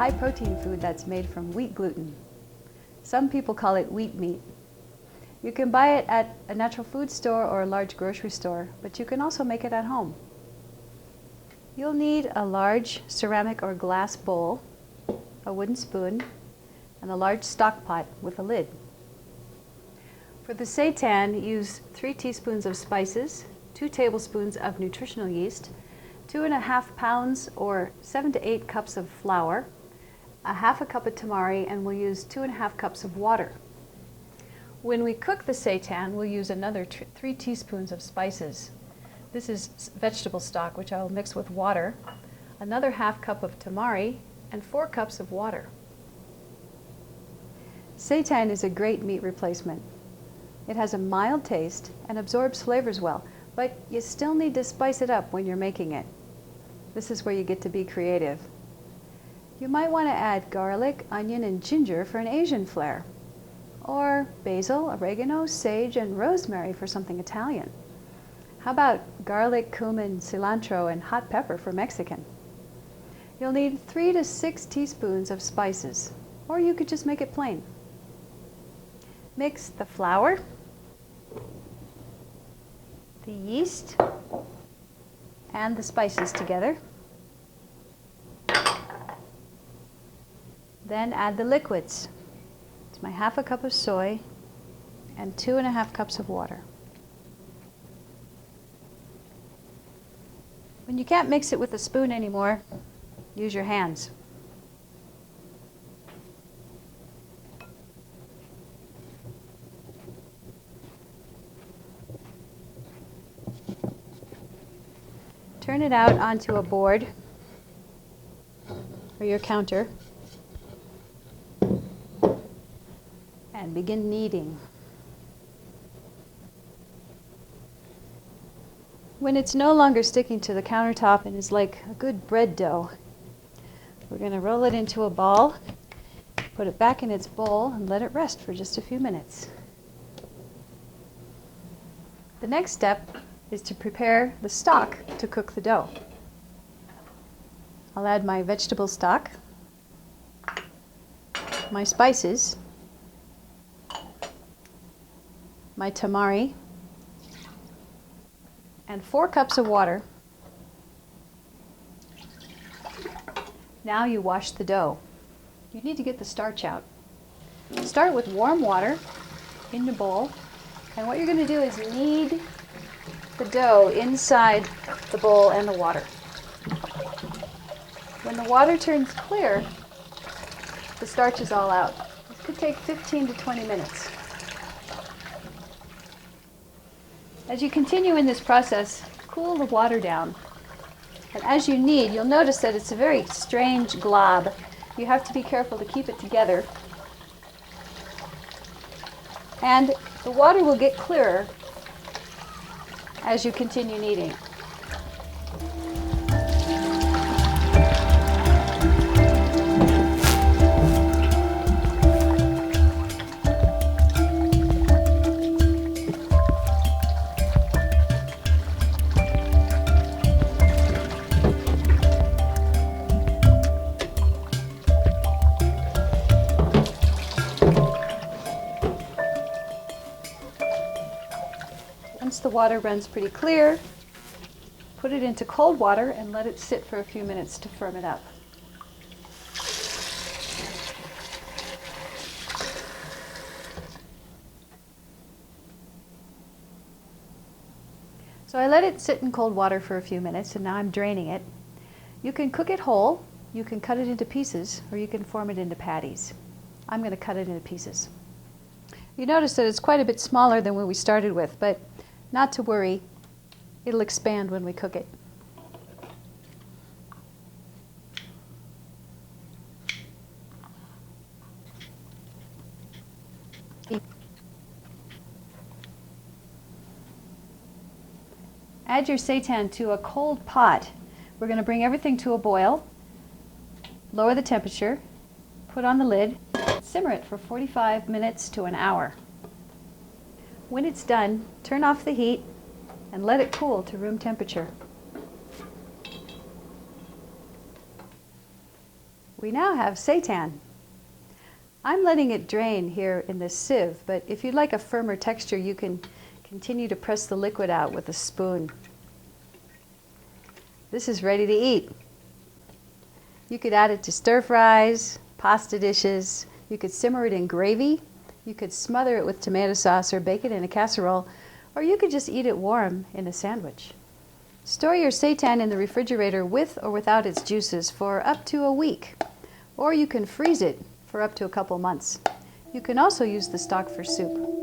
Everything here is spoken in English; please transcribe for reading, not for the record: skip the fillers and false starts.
high-protein food that's made from wheat gluten. Some people call it wheat meat. You can buy it at a natural food store or a large grocery store, but you can also make it at home. You'll need a large ceramic or glass bowl, a wooden spoon, and a large stock pot with a lid. For the seitan, use 3 teaspoons of spices, 2 tablespoons of nutritional yeast, 2.5 pounds or 7 to 8 cups of flour, a half a cup of tamari, and we'll use 2.5 cups of water. When we cook the seitan, we'll use another 3 teaspoons of spices. This is vegetable stock, which I will mix with water, another half cup of tamari, and 4 cups of water. Seitan is a great meat replacement. It has a mild taste and absorbs flavors well, but you still need to spice it up when you're making it. This is where you get to be creative. You might want to add garlic, onion, and ginger for an Asian flair, or basil, oregano, sage, and rosemary for something Italian. How about garlic, cumin, cilantro, and hot pepper for Mexican? You'll need 3 to 6 teaspoons of spices, or you could just make it plain. Mix the flour, the yeast, and the spices together. Then add the liquids. It's my half a cup of soy and 2.5 cups of water. When you can't mix it with a spoon anymore, use your hands. Turn it out onto a board or your counter and begin kneading. When it's no longer sticking to the countertop and is like a good bread dough, we're going to roll it into a ball, put it back in its bowl, and let it rest for just a few minutes. The next step is to prepare the stock to cook the dough. I'll add my vegetable stock, my spices, my tamari, and 4 cups of water. Now you wash the dough. You need to get the starch out. Start with warm water in the bowl, and what you're going to do is knead the dough inside the bowl and the water. When the water turns clear, the starch is all out. This could take 15 to 20 minutes. As you continue in this process, cool the water down. And as you knead, you'll notice that it's a very strange glob. You have to be careful to keep it together. And the water will get clearer as you continue kneading. Once the water runs pretty clear, put it into cold water and let it sit for a few minutes to firm it up. So I let it sit in cold water for a few minutes, and now I'm draining it. You can cook it whole, you can cut it into pieces, or you can form it into patties. I'm going to cut it into pieces. You notice that it's quite a bit smaller than what we started with, but not to worry, it'll expand when we cook it. Add your seitan to a cold pot. We're going to bring everything to a boil, lower the temperature, put on the lid, simmer it for 45 minutes to an hour. When it's done, turn off the heat and let it cool to room temperature. We now have seitan. I'm letting it drain here in this sieve, but if you'd like a firmer texture, you can continue to press the liquid out with a spoon. This is ready to eat. You could add it to stir fries, pasta dishes. You could simmer it in gravy. You could smother it with tomato sauce or bake it in a casserole, or you could just eat it warm in a sandwich. Store your seitan in the refrigerator with or without its juices for up to a week, or you can freeze it for up to a couple months. You can also use the stock for soup.